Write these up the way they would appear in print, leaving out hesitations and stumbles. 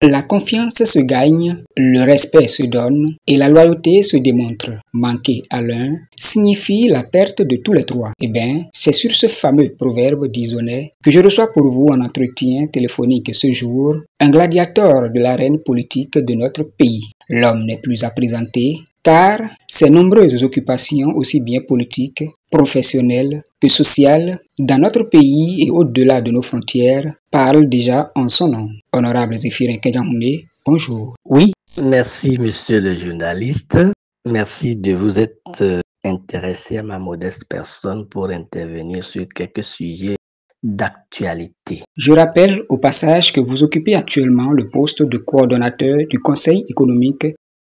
La confiance se gagne, le respect se donne et la loyauté se démontre. Manquer à l'un signifie la perte de tous les trois. Eh bien, c'est sur ce fameux proverbe disonné que je reçois pour vous en entretien téléphonique ce jour un gladiateur de l'arène politique de notre pays. L'homme n'est plus à présenter car ses nombreuses occupations aussi bien politiques, professionnelles que sociales dans notre pays et au-delà de nos frontières parlent déjà en son nom. Honorable Zéphirin Kenyahondé, bonjour. Oui, merci monsieur le journaliste. Merci de vous être intéressé à ma modeste personne pour intervenir sur quelques sujets d'actualité. Je rappelle au passage que vous occupez actuellement le poste de coordonnateur du Conseil économique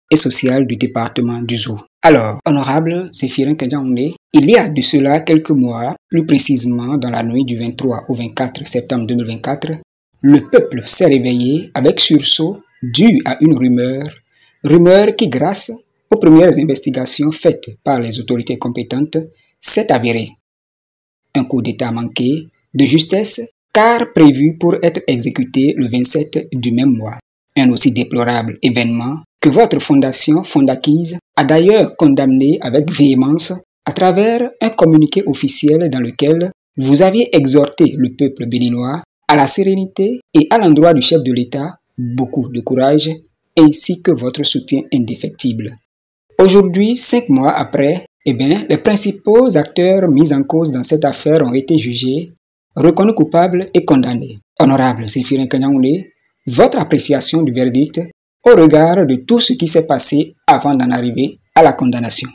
et social du département du Zou. Alors, honorable Zéphirin Kenyahondé, il y a de cela quelques mois, plus précisément dans la nuit du 23 au 24 septembre 2024, le peuple s'est réveillé avec sursaut dû à une rumeur qui, grâce aux premières investigations faites par les autorités compétentes, s'est avérée. Un coup d'État manqué de justesse, car prévu pour être exécuté le 27 du même mois. Un aussi déplorable événement que votre fondation Fondakise a d'ailleurs condamné avec véhémence à travers un communiqué officiel dans lequel vous aviez exhorté le peuple béninois à la sérénité et à l'endroit du chef de l'État, beaucoup de courage ainsi que votre soutien indéfectible. Aujourd'hui, 5 mois après, les principaux acteurs mis en cause dans cette affaire ont été jugés, reconnus coupables et condamnés. Honorable Zéphirin Kenyahondé, votre appréciation du verdict au regard de tout ce qui s'est passé avant d'en arriver à la condamnation.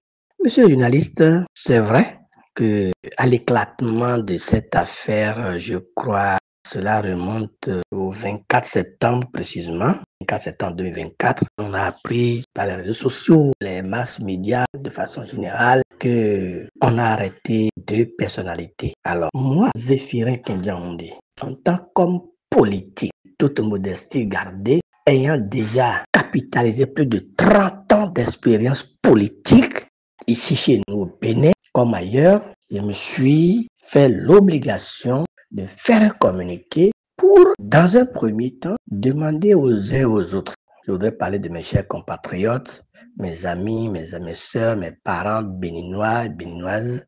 Monsieur le journaliste, c'est vrai que à l'éclatement de cette affaire, je crois, cela remonte au 24 septembre précisément, 24 septembre 2024. On a appris par les réseaux sociaux, les masses médias de façon générale, qu'on a arrêté 2 personnalités. Alors, moi, Zéphirin Kenyahondé, en tant qu'homme politique, toute modestie gardée, ayant déjà capitalisé plus de 30 ans d'expérience politique, ici chez nous au Bénin, comme ailleurs, je me suis fait l'obligation de faire un communiqué pour, dans un premier temps, demander aux uns et aux autres. Je voudrais parler de mes chers compatriotes, mes amis, mes sœurs, mes parents béninois et béninoises,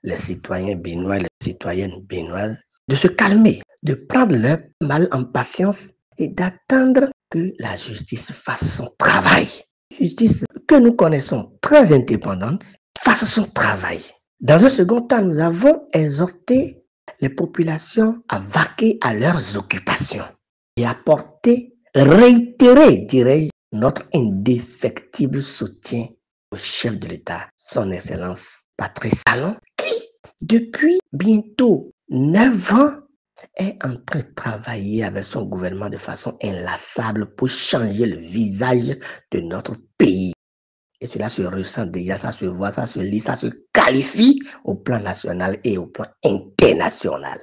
les citoyens béninois et les citoyennes béninoises, de se calmer, de prendre leur mal en patience et d'attendre que la justice fasse son travail. Justice que nous connaissons très indépendante, fasse son travail. Dans un second temps, nous avons exhorté les populations à vaquer à leurs occupations et à réitérer, dirais-je, notre indéfectible soutien au chef de l'État, son Excellence Patrice Talon, qui, depuis bientôt 9 ans, est en train de travailler avec son gouvernement de façon inlassable pour changer le visage de notre pays. Et cela se ressent déjà, ça se voit, ça se lit, ça se qualifie au plan national et au plan international.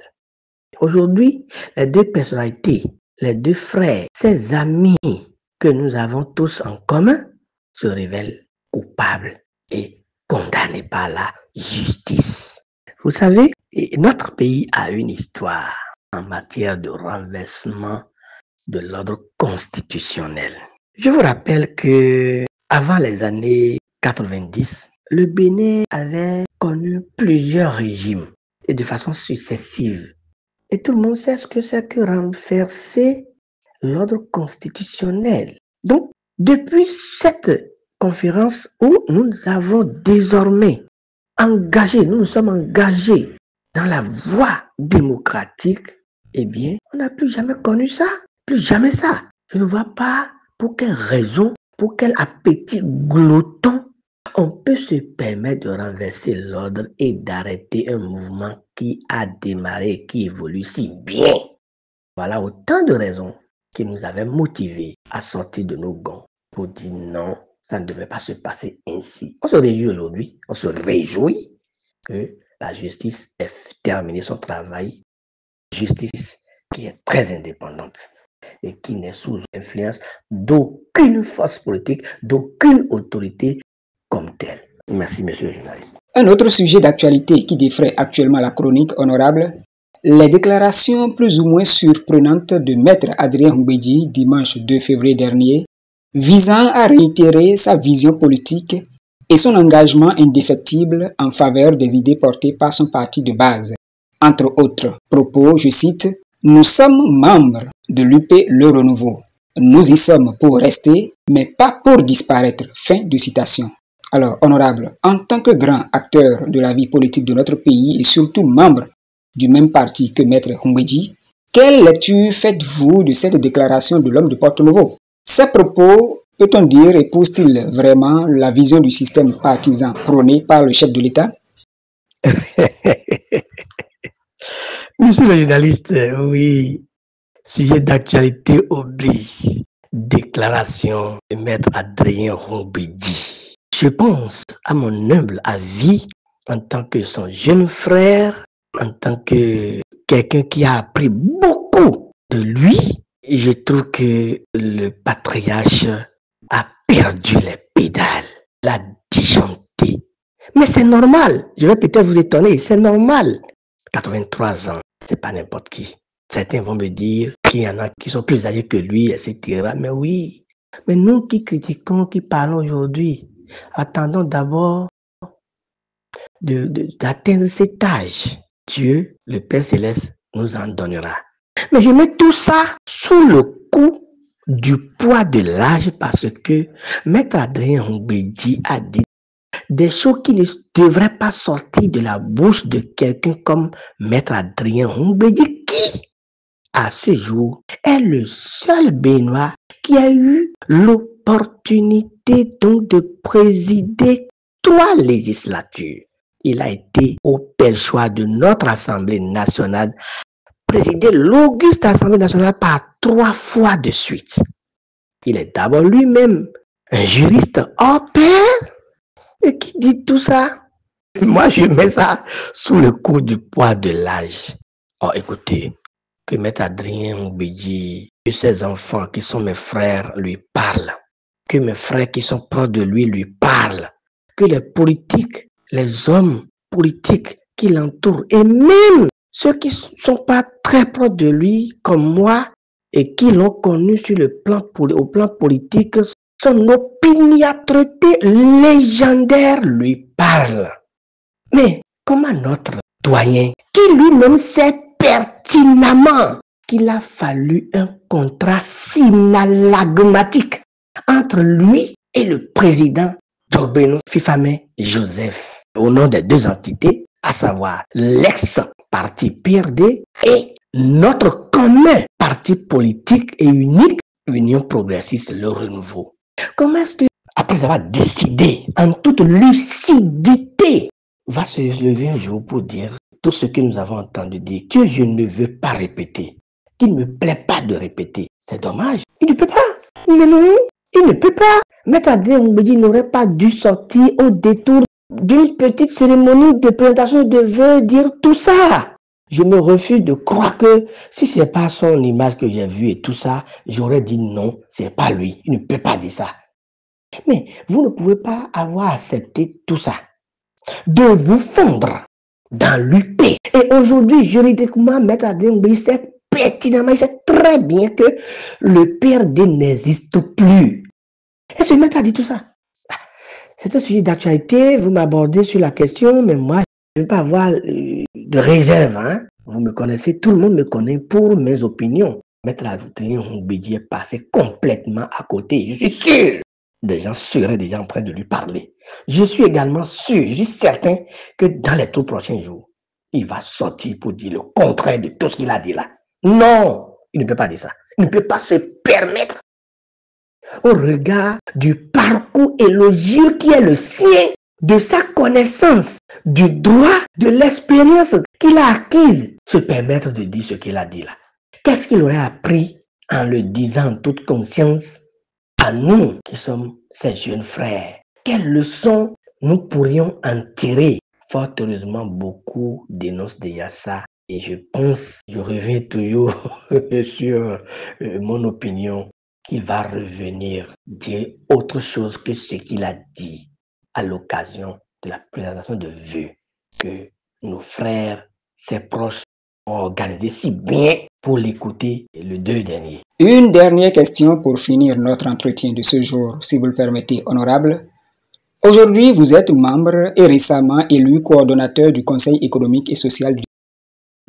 Aujourd'hui, les 2 personnalités, les 2 frères, ces amis que nous avons tous en commun, se révèlent coupables et condamnés par la justice. Vous savez, notre pays a une histoire en matière de renversement de l'ordre constitutionnel. Je vous rappelle que avant les années 90, le Bénin avait connu plusieurs régimes et de façon successive. Et tout le monde sait ce que c'est que renverser l'ordre constitutionnel. Donc, depuis cette conférence où nous avons désormais nous nous sommes engagés dans la voie démocratique, eh bien, on n'a plus jamais connu ça. Plus jamais ça. Je ne vois pas pour quelle raison, pour quel appétit glotton on peut se permettre de renverser l'ordre et d'arrêter un mouvement qui a démarré et qui évolue si bien. Voilà autant de raisons qui nous avaient motivés à sortir de nos gonds pour dire non, ça ne devrait pas se passer ainsi. On se réjouit aujourd'hui, on se réjouit que la justice ait terminé son travail. Justice qui est très indépendante et qui n'est sous influence d'aucune force politique, d'aucune autorité comme telle. Merci, monsieur le journaliste. Un autre sujet d'actualité qui défraie actuellement la chronique honorable Les déclarations plus ou moins surprenantes de Maître Adrien Humbedji dimanche 2 février dernier, visant à réitérer sa vision politique et son engagement indéfectible en faveur des idées portées par son parti de base. Entre autres propos, je cite, « Nous sommes membres de l'UP Le Renouveau. Nous y sommes pour rester, mais pas pour disparaître. » Fin de citation. Alors, honorable, en tant que grand acteur de la vie politique de notre pays et surtout membre du même parti que Maître Humbedji, quelle lecture faites-vous de cette déclaration de l'homme de Porto-Novo? Ces propos, peut-on dire, épousent-ils vraiment la vision du système partisan prôné par le chef de l'État? Monsieur le journaliste, oui, sujet d'actualité oblige. Déclaration de Maître Adrien Humbedji. Je pense, à mon humble avis, en tant que son jeune frère, en tant que quelqu'un qui a appris beaucoup de lui, je trouve que le patriarche a perdu les pédales, l'a disjoncté. Mais c'est normal, je vais peut-être vous étonner, c'est normal. 83 ans, c'est pas n'importe qui. Certains vont me dire qu'il y en a qui sont plus âgés que lui, etc. Mais oui, mais nous qui critiquons, qui parlons aujourd'hui, attendons d'abord d'atteindre cet âge. Dieu, le Père Céleste, nous en donnera. Mais je mets tout ça sous le coup du poids de l'âge parce que Maître Adrien Humbedji a dit des choses qui ne devraient pas sortir de la bouche de quelqu'un comme Maître Adrien Humbedji qui, à ce jour, est le seul Béninois qui a eu l'opportunité donc de présider 3 législatures. Il a été au bel choix de notre Assemblée nationale, présider l'auguste Assemblée nationale par 3 fois de suite. Il est d'abord lui-même un juriste hors pair. Et qui dit tout ça? Moi, je mets ça sous le coup du poids de l'âge. Oh, écoutez, que Maître Adrien Humbedji, que ses enfants qui sont mes frères lui parlent, que mes frères qui sont proches de lui parlent, que les politiques, les hommes politiques qui l'entourent, et même ceux qui ne sont pas très proches de lui, comme moi, et qui l'ont connu sur le plan, au plan politique, son opiniâtreté légendaire lui parle. Mais comment notre doyen, qui lui-même sait pertinemment qu'il a fallu un contrat synalagmatique entre lui et le président d'Orbeno Fifame Joseph, au nom des 2 entités, à savoir l'ex-parti PRD et notre commun parti politique et unique, Union progressiste Le Renouveau. Comment est-ce que, après avoir décidé en toute lucidité, va se lever un jour pour dire tout ce que nous avons entendu dire, que je ne veux pas répéter, qu'il ne me plaît pas de répéter? C'est dommage. Il ne peut pas. Mais non, il ne peut pas. Maître Adrien Humbedji n'aurait pas dû sortir au détour d'une petite cérémonie de présentation de vœux dire tout ça. Je me refuse de croire que si ce n'est pas son image que j'ai vue et tout ça, j'aurais dit non, ce n'est pas lui. Il ne peut pas dire ça. Mais vous ne pouvez pas avoir accepté tout ça, de vous fondre dans l'UP. Et aujourd'hui, juridiquement, Maître Adrien Humbedji sait pertinemment, il sait très bien que le PRD n'existe plus. Et ce maître a dit tout ça. C'est un sujet d'actualité, vous m'abordez sur la question, mais moi, je ne veux pas avoir de réserve. Hein? Vous me connaissez, tout le monde me connaît pour mes opinions. Maître Adrien Humbedji est passé complètement à côté. Je suis sûr. Des gens seraient déjà en train de lui parler. Je suis également sûr, je suis certain que dans les tout prochains jours, il va sortir pour dire le contraire de tout ce qu'il a dit là. Non, il ne peut pas dire ça. Il ne peut pas se permettre, au regard du parcours élogieux qui est le sien, de sa connaissance, du droit, de l'expérience qu'il a acquise, se permettre de dire ce qu'il a dit là. Qu'est-ce qu'il aurait appris en le disant en toute conscience à nous qui sommes ses jeunes frères? Quelles leçons nous pourrions en tirer? Fort heureusement, beaucoup dénoncent déjà ça. Et je pense, je reviens toujours sur mon opinion, qu'il va revenir dire autre chose que ce qu'il a dit à l'occasion de la présentation de vœux, que nos frères, ses proches, organisé si bien pour l'écouter le 2 dernier. Une dernière question pour finir notre entretien de ce jour, si vous le permettez, honorable. Aujourd'hui, vous êtes membre et récemment élu coordonnateur du Conseil économique et social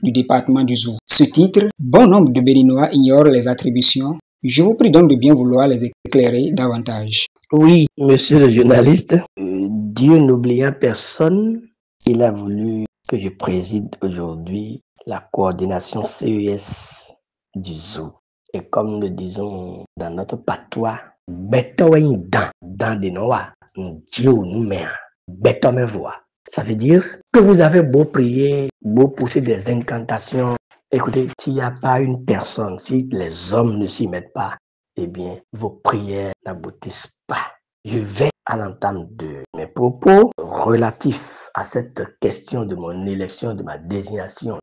du département du Zou. Ce titre, bon nombre de Béninois ignorent les attributions. Je vous prie donc de bien vouloir les éclairer davantage. Oui, monsieur le journaliste, Dieu n'oubliant personne, il a voulu que je préside aujourd'hui la coordination CES du Zou. Et comme nous le disons dans notre patois, dans des noix, Dieu nous met, voix. Ça veut dire que vous avez beau prier, beau pousser des incantations. Écoutez, s'il n'y a pas une personne, si les hommes ne s'y mettent pas, eh bien, vos prières n'aboutissent pas. Je vais à l'entame de mes propos relatifs à cette question de mon élection, de ma désignation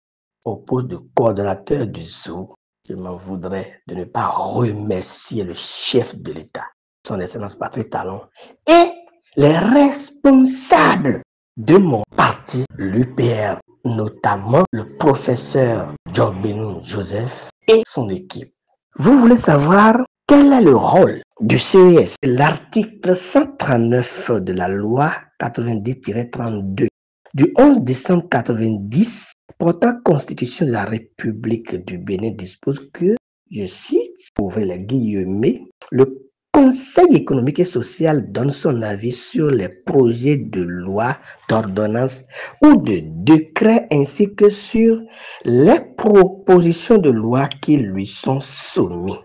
au poste de coordonnateur du Zou. Je m'en voudrais de ne pas remercier le chef de l'État, son Excellence Patrice Talon, et les responsables de mon parti, l'UPR, notamment le professeur Djogbenoun Joseph et son équipe. Vous voulez savoir quel est le rôle du CES? L'article 139 de la loi 90-32 du 11 décembre 90 portant constitution de la République du Bénin dispose que, je cite, ouvrez les guillemets, le Conseil économique et social donne son avis sur les projets de loi, d'ordonnance ou de décret ainsi que sur les propositions de loi qui lui sont soumis.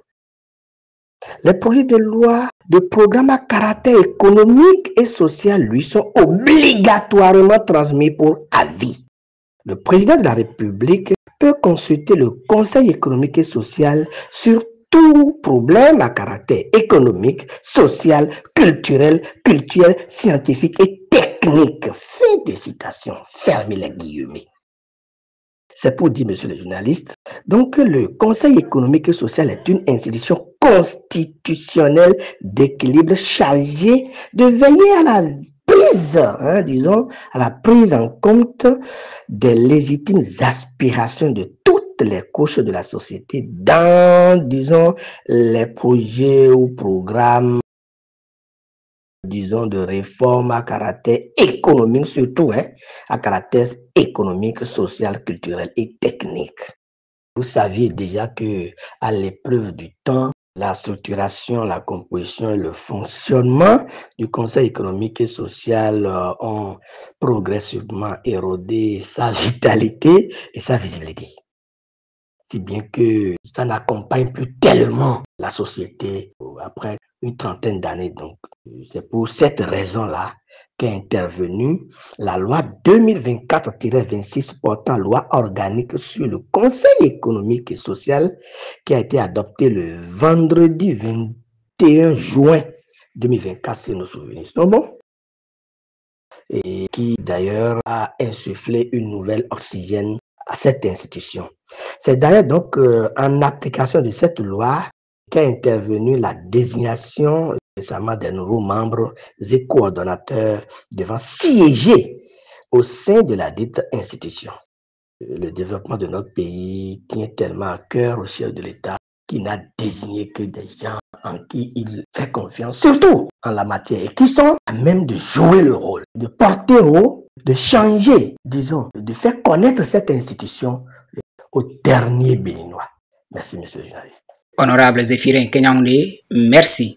Les projets de loi de programme à caractère économique et social lui sont obligatoirement transmis pour avis. Le président de la République peut consulter le Conseil économique et social sur tout problème à caractère économique, social, culturel, scientifique et technique. Fin de citation, fermez les guillemets. C'est pour dire, monsieur le journaliste, donc le Conseil économique et social est une institution constitutionnelle d'équilibre chargée de veiller à la prise, à la prise en compte des légitimes aspirations de toutes les couches de la société dans, les projets ou programmes, de réforme à caractère économique, surtout, à caractère économique, social, culturel et technique. Vous saviez déjà que, à l'épreuve du temps, la structuration, la composition et le fonctionnement du Conseil économique et social ont progressivement érodé sa vitalité et sa visibilité. Si bien que ça n'accompagne plus tellement la société après une trentaine d'années. Donc, c'est pour cette raison-là qu'est intervenue la loi 2024-26 portant loi organique sur le Conseil économique et social qui a été adoptée le vendredi 21 juin 2024, si nos souvenirs sont bons, et qui d'ailleurs a insufflé une nouvelle oxygène à cette institution. C'est d'ailleurs donc en application de cette loi qu'est intervenue la désignation récemment des nouveaux membres et coordonnateurs devant siéger au sein de la dite institution. Le développement de notre pays tient tellement à cœur au chef de l'État qu'il n'a désigné que des gens en qui il fait confiance, surtout en la matière, et qui sont à même de jouer le rôle, de porter haut, de changer, de faire connaître cette institution au dernier Béninois. Merci, monsieur le journaliste. Honorable Zéphirin Kenyaoundé, merci.